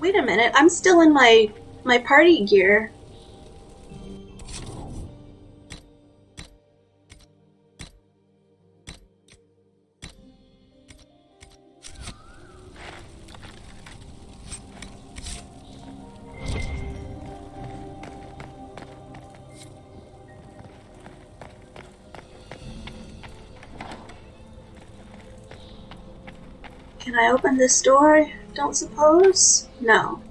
Wait a minute, I'm still in my party gear. Can I open this door? Don't suppose? No.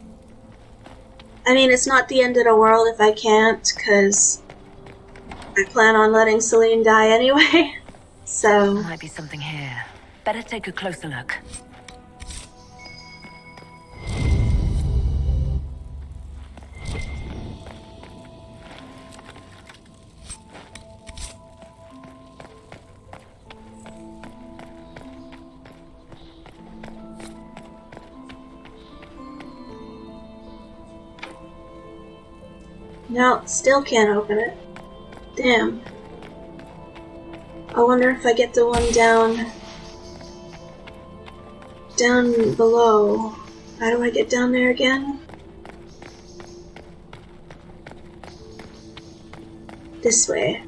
I mean, it's not the end of the world if I can't, because I plan on letting Celine die anyway. So... There might be something here. Better take a closer look. No, still can't open it. Damn. I wonder if I get the one down below. How do I get down there again? This way.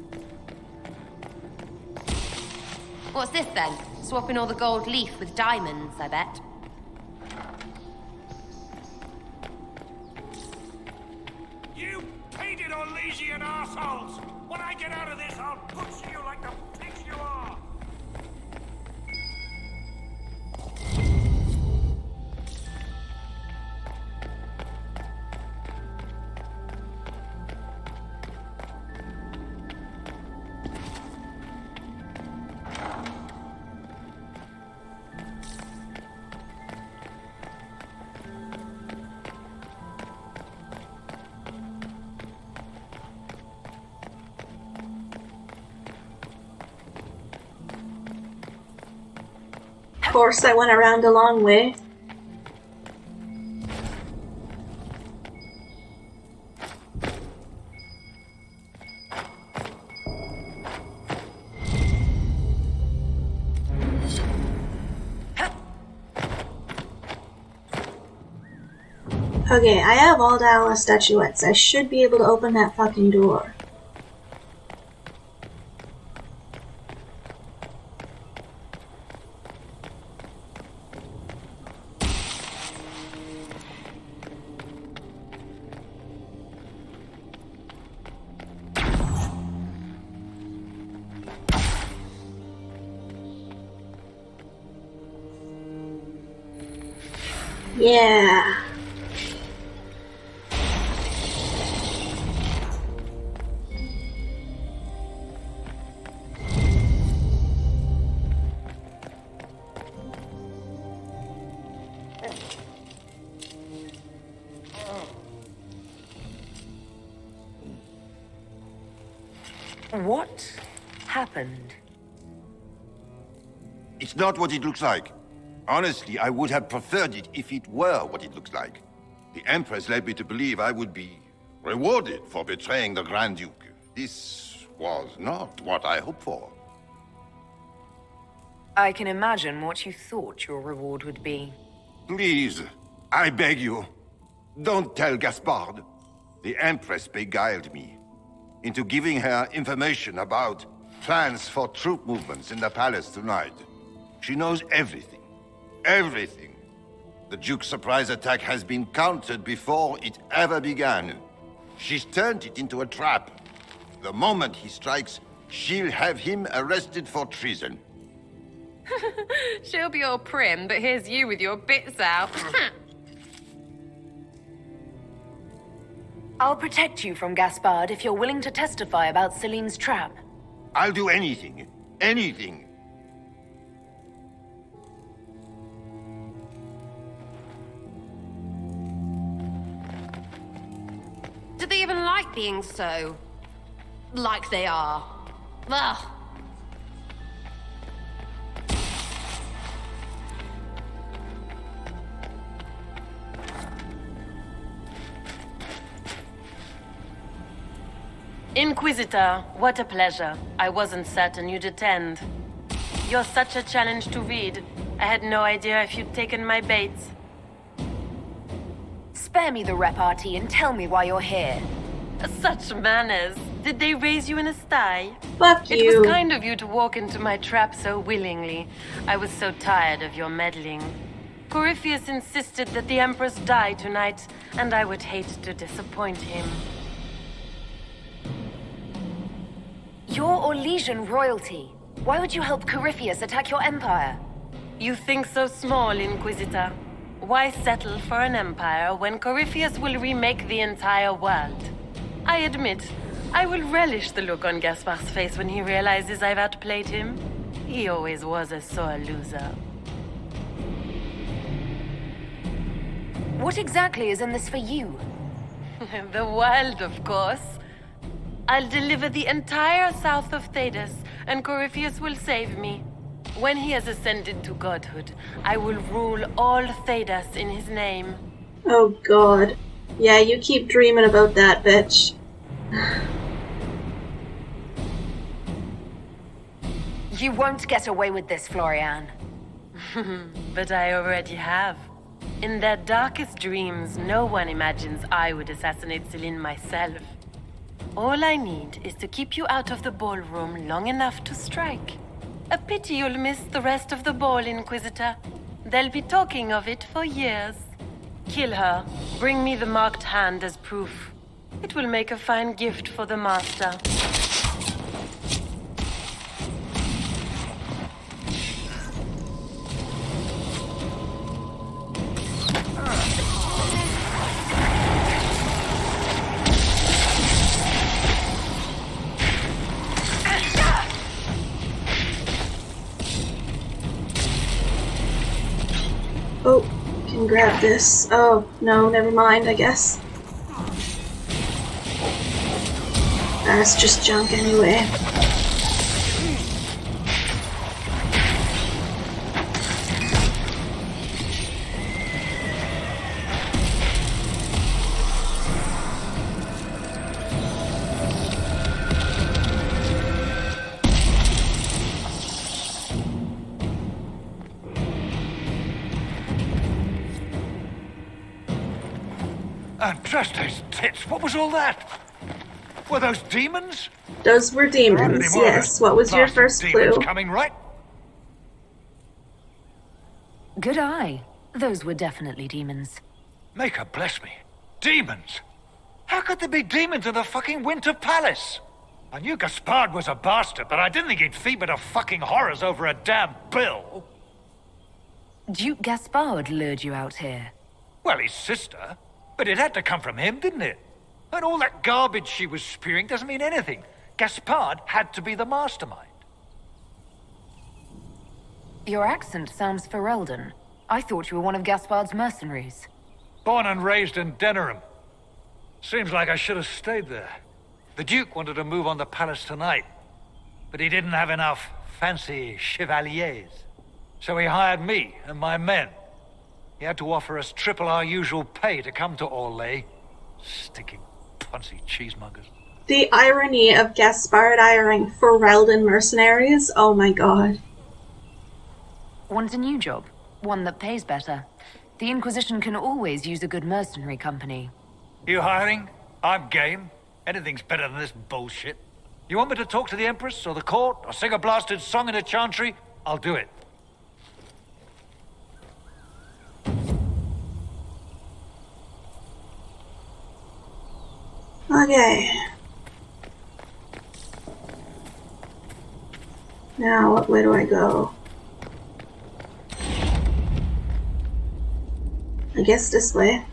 What's this then? Swapping all the gold leaf with diamonds, I bet. You painted Orlesian assholes! When I get out of this, I'll butcher you like the pigs you are! Of course, I went around a long way. Okay, I have all Dallas statuettes. I should be able to open that fucking door. Yeah. What happened? It's not what it looks like. Honestly, I would have preferred it if it were what it looks like. The Empress led me to believe I would be rewarded for betraying the Grand Duke. This was not what I hoped for. I can imagine what you thought your reward would be. Please, I beg you, don't tell Gaspard. The Empress beguiled me into giving her information about plans for troop movements in the palace tonight. She knows everything. Everything. The Duke's surprise attack has been countered before it ever began. She's turned it into a trap. The moment he strikes, she'll have him arrested for treason. She'll be all prim, but here's you with your bits out. I'll protect you from Gaspard if you're willing to testify about Celine's trap. I'll do anything. Anything. Do they even like being so... like they are? Ugh. Inquisitor, what a pleasure. I wasn't certain you'd attend. You're such a challenge to read. I had no idea if you'd taken my bait. Spare me the repartee and tell me why you're here. Such manners. Did they raise you in a sty? Fuck It you. was kind of you to walk into my trap so willingly. I was so tired of your meddling. Corypheus insisted that the Empress die tonight, and I would hate to disappoint him. You're Orlesian royalty. Why would you help Corypheus attack your empire? You think so small, Inquisitor. Why settle for an empire when Corypheus will remake the entire world? I admit, I will relish the look on Gaspard's face when he realizes I've outplayed him. He always was a sore loser. What exactly is in this for you? The world, of course. I'll deliver the entire south of Thedas, and Corypheus will save me. When he has ascended to godhood, I will rule all Thedas in his name. Oh god. Yeah, you keep dreaming about that, bitch. You won't get away with this, Florian. But I already have. In their darkest dreams, no one imagines I would assassinate Celine myself. All I need is to keep you out of the ballroom long enough to strike. A pity you'll miss the rest of the ball, Inquisitor. They'll be talking of it for years. Kill her. Bring me the marked hand as proof. It will make a fine gift for the Master. Oh, can grab this. Oh, no, never mind, I guess. That's just junk anyway. And trust his tits, what was all that? Were those demons? Those were demons, Not anymore. yes. What was your Bastard first demons clue? coming, right? Good eye. Those were definitely demons. Maker bless me. Demons? How could there be demons in the fucking Winter Palace? I knew Gaspard was a bastard, but I didn't think he'd feed me to fucking horrors over a damn bill. Duke Gaspard lured you out here. Well, his sister. But it had to come from him, didn't it? And all that garbage she was spewing doesn't mean anything. Gaspard had to be the mastermind. Your accent sounds Ferelden. I thought you were one of Gaspard's mercenaries. Born and raised in Denerim. Seems like I should have stayed there. The Duke wanted to move on the palace tonight, but he didn't have enough fancy chevaliers. So he hired me and my men. He had to offer us triple our usual pay to come to Orlais. Stinking punsy cheesemongers. The irony of Gaspard hiring Ferelden mercenaries. Oh my god. Want a new job? One that pays better. The Inquisition can always use a good mercenary company. You hiring? I'm game. Anything's better than this bullshit. You want me to talk to the Empress or the court or sing a blasted song in a chantry? I'll do it. Okay. Now, what way do I go? I guess this way.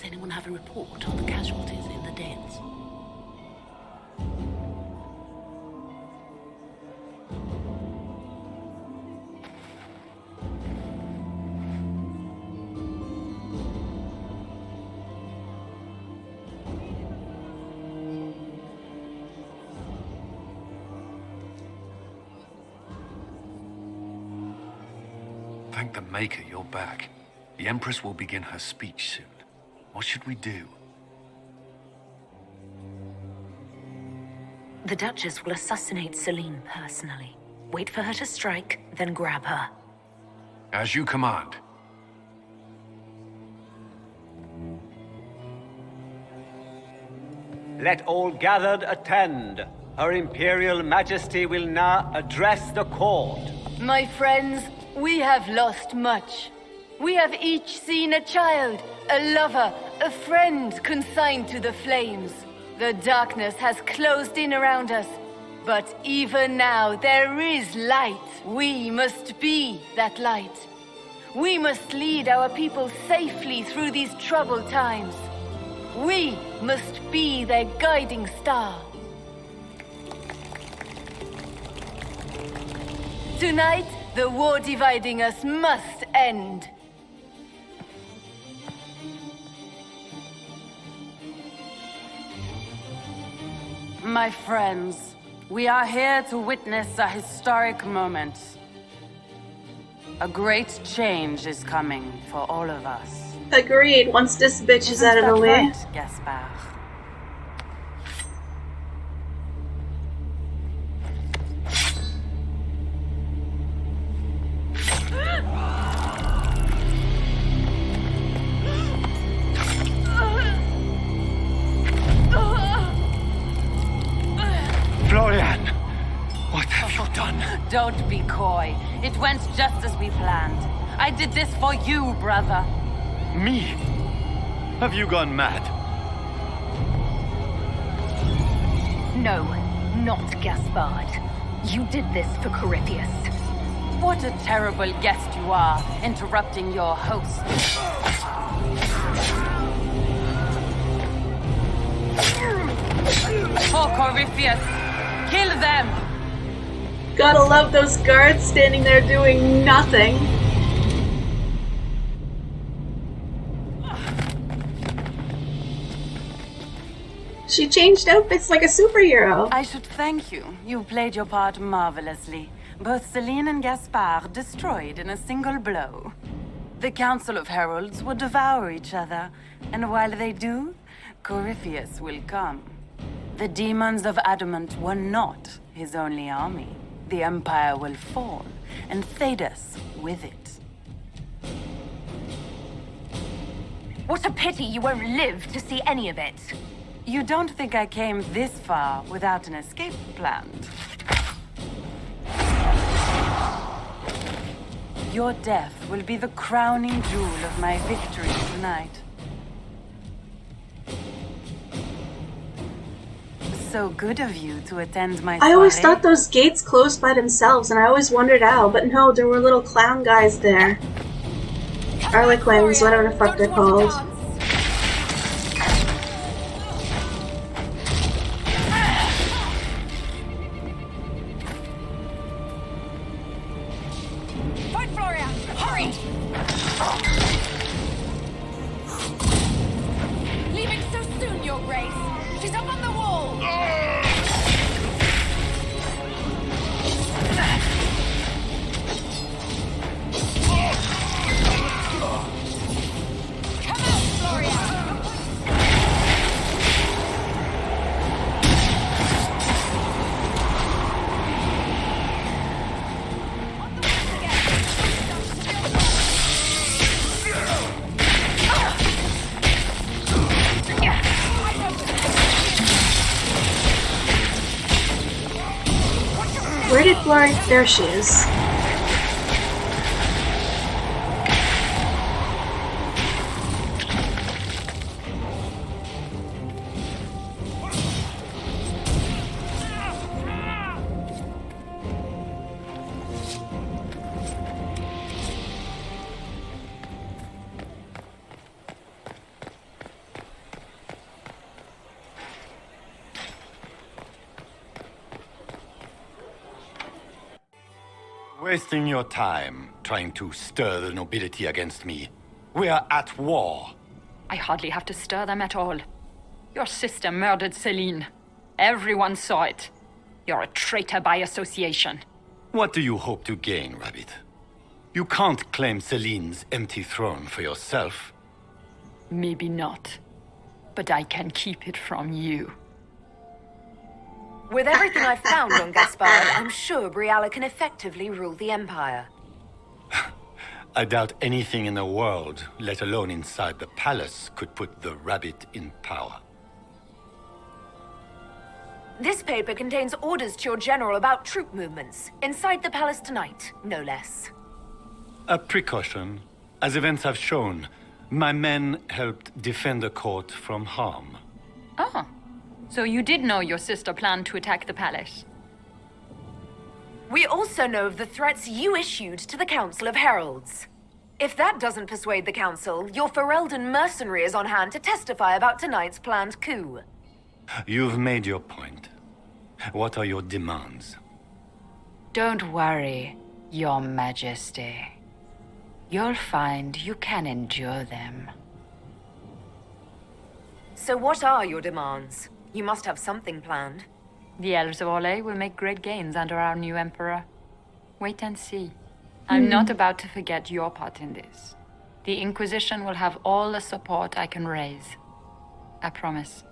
Does anyone have a report on the casualties in the Danes? Thank the Maker you're back. The Empress will begin her speech soon. What should we do? The Duchess will assassinate Celine personally. Wait for her to strike, then grab her. As you command. Let all gathered attend. Her Imperial Majesty will now address the court. My friends, we have lost much. We have each seen a child, a lover, a friend consigned to the flames. The darkness has closed in around us, but even now there is light. We must be that light. We must lead our people safely through these troubled times. We must be their guiding star. Tonight, the war dividing us must end. My friends, we are here to witness a historic moment. A great change is coming for all of us. Agreed, once this bitch is out of the way. Right, Gaspard? Florian! What have you done? Don't be coy. It went just as we planned. I did this for you, brother. Me? Have you gone mad? No, not Gaspard. You did this for Corypheus. What a terrible guest you are, interrupting your host. For Corypheus, kill them! Gotta love those guards standing there doing nothing. She changed outfits like a superhero. I should thank you. You played your part marvelously. Both Celine and Gaspard destroyed in a single blow. The Council of Heralds will devour each other, and while they do, Corypheus will come. The demons of Adamant were not his only army. The Empire will fall, and Thedas with it. What a pity you won't live to see any of it. You don't think I came this far without an escape planned? Your death will be the crowning jewel of my victory tonight. So good of you to attend my I always soirée. thought those gates closed by themselves, and I always wondered how, but no, there were little clown guys there. Harlequins, whatever the fuck they're called. Fight, Florian! Hurry! Leaving so soon, Your Grace. She's up on the wall. Come out, Florian! Where did Florence? There she is. wasting your time trying to stir the nobility against me. We are at war. I hardly have to stir them at all. Your sister murdered Celine. Everyone saw it. You're a traitor by association. What do you hope to gain, Rabbit? You can't claim Celine's empty throne for yourself. Maybe not. But I can keep it from you. With everything I've found on Gaspard, I'm sure Briala can effectively rule the Empire. I doubt anything in the world, let alone inside the palace, could put the Rabbit in power. This paper contains orders to your general about troop movements, inside the palace tonight, no less. A precaution. As events have shown, my men helped defend the court from harm. Oh, so you did know your sister planned to attack the palace? We also know of the threats you issued to the Council of Heralds. If that doesn't persuade the Council, your Ferelden mercenary is on hand to testify about tonight's planned coup. You've made your point. What are your demands? Don't worry, Your Majesty. You'll find you can endure them. So what are your demands? You must have something planned. The Elves of Orlais will make great gains under our new Emperor. Wait and see. I'm not about to forget your part in this. The Inquisition will have all the support I can raise. I promise.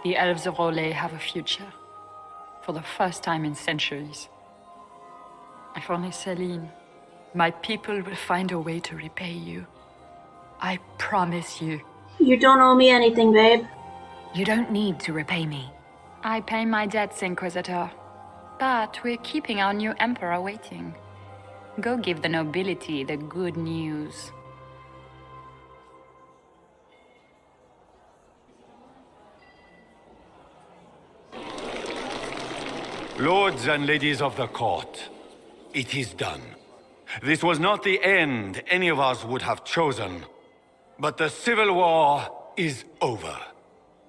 The Elves of Orlais have a future. For the first time in centuries. If only Celine, my people will find a way to repay you. I promise you. You don't owe me anything, babe. You don't need to repay me. I pay my debts, Inquisitor. But we're keeping our new Emperor waiting. Go give the nobility the good news. Lords and ladies of the court, it is done. This was not the end any of us would have chosen. But the civil war is over.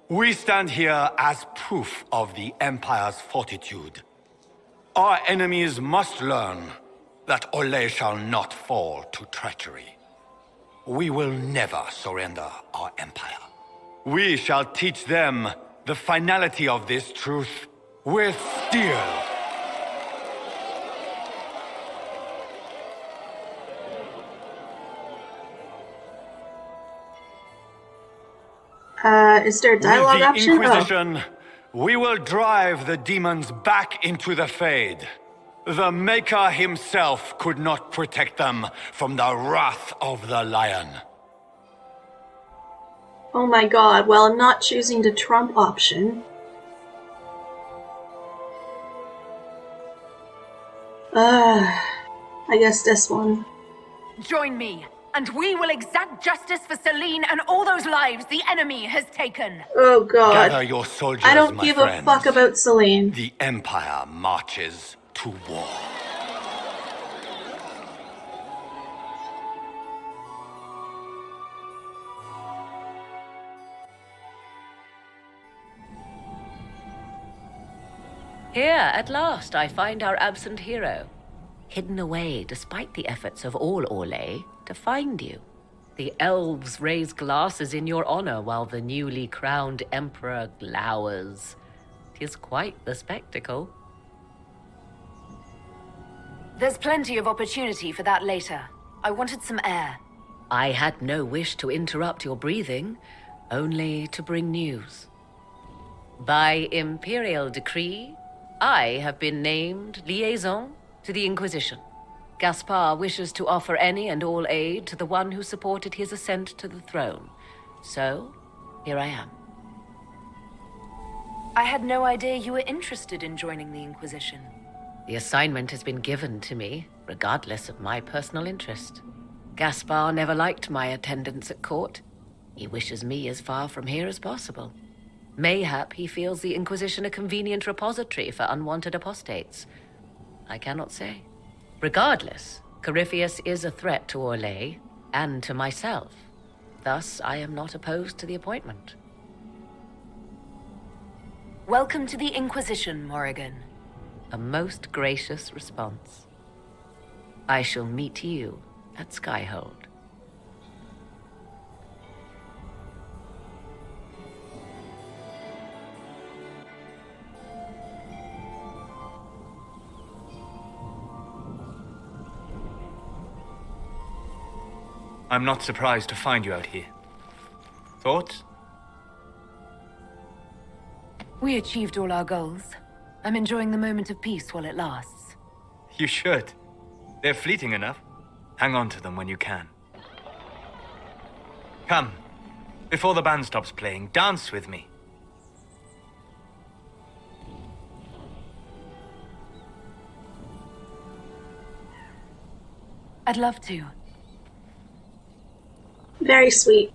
We stand here as proof of the Empire's fortitude. Our enemies must learn that Orlais shall not fall to treachery. We will never surrender our Empire. We shall teach them the finality of this truth with steel. Is there a dialogue With the option? Inquisition, we will drive the demons back into the Fade. The Maker himself could not protect them from the wrath of the Lion. Oh my god, well, I'm not choosing the Trump option. I guess this one. Join me, and we will exact justice for Celine and all those lives the enemy has taken. Oh god. Gather your soldiers, I don't my give friends. a fuck about Celine. The Empire marches to war. Here, at last, I find our absent hero. Hidden away, despite the efforts of all Orlais, to find you. The elves raise glasses in your honor while the newly crowned emperor glowers. 'Tis quite the spectacle. There's plenty of opportunity for that later. I wanted some air. I had no wish to interrupt your breathing, only to bring news. By imperial decree, I have been named liaison to the Inquisition. Gaspard wishes to offer any and all aid to the one who supported his ascent to the throne. So, here I am. I had no idea you were interested in joining the Inquisition. The assignment has been given to me, regardless of my personal interest. Gaspard never liked my attendance at court. He wishes me as far from here as possible. Mayhap he feels the Inquisition a convenient repository for unwanted apostates. I cannot say. Regardless, Corypheus is a threat to Orlais, and to myself. Thus, I am not opposed to the appointment. Welcome to the Inquisition, Morrigan. A most gracious response. I shall meet you at Skyhold. I'm not surprised to find you out here. Thoughts? We achieved all our goals. I'm enjoying the moment of peace while it lasts. You should. They're fleeting enough. Hang on to them when you can. Come. Before the band stops playing, dance with me. I'd love to. Very sweet.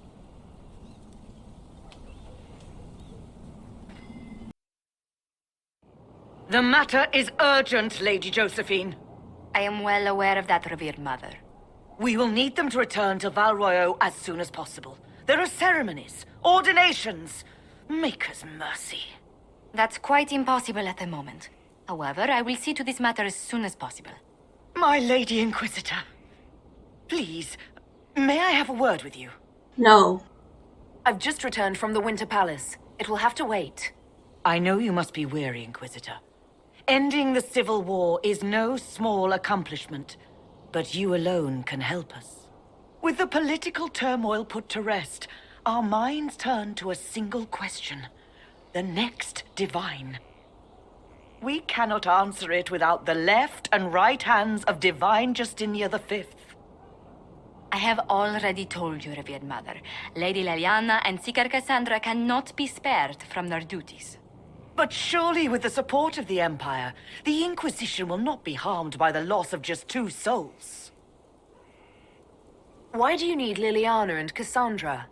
The matter is urgent, Lady Josephine. I am well aware of that, revered mother. We will need them to return to Val Royeaux as soon as possible. There are ceremonies, ordinations. Maker's mercy. That's quite impossible at the moment. However, I will see to this matter as soon as possible. My Lady Inquisitor. Please, may I have a word with you? No. I've just returned from the Winter Palace. It will have to wait. I know you must be weary, Inquisitor. Ending the Civil War is no small accomplishment, but you alone can help us. With the political turmoil put to rest, our minds turn to a single question. The next Divine. We cannot answer it without the left and right hands of Divine Justinia V. I have already told you, revered mother. Lady Leliana and Seeker Cassandra cannot be spared from their duties. But surely with the support of the Empire, the Inquisition will not be harmed by the loss of just 2 souls. Why do you need Liliana and Cassandra?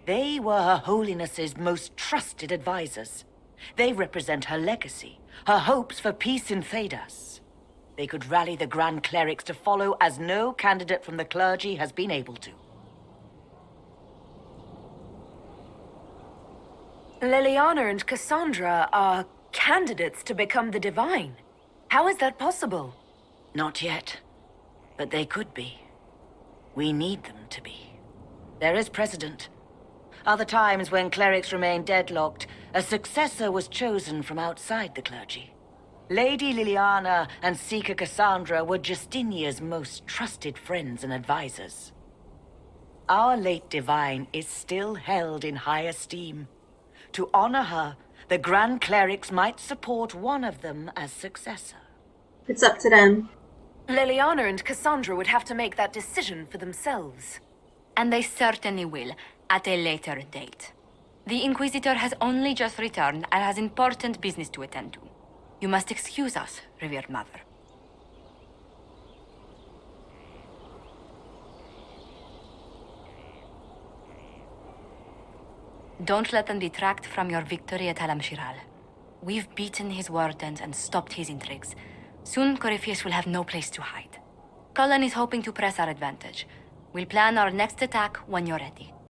They were Her Holiness's most trusted advisors. They represent her legacy, her hopes for peace in Thedas. They could rally the Grand Clerics to follow as no candidate from the clergy has been able to. Liliana and Cassandra are candidates to become the Divine. How is that possible? Not yet, but they could be. We need them to be. There is precedent. Other times when clerics remained deadlocked, a successor was chosen from outside the clergy. Lady Liliana and Seeker Cassandra were Justinia's most trusted friends and advisors. Our late Divine is still held in high esteem. To honor her, the Grand Clerics might support one of them as successor. It's up to them. Liliana and Cassandra would have to make that decision for themselves. And they certainly will, at a later date. The Inquisitor has only just returned and has important business to attend to. You must excuse us, revered mother. Don't let them detract from your victory at Alam Shiral. We've beaten his wardens and stopped his intrigues. Soon, Corypheus will have no place to hide. Cullen is hoping to press our advantage. We'll plan our next attack when you're ready.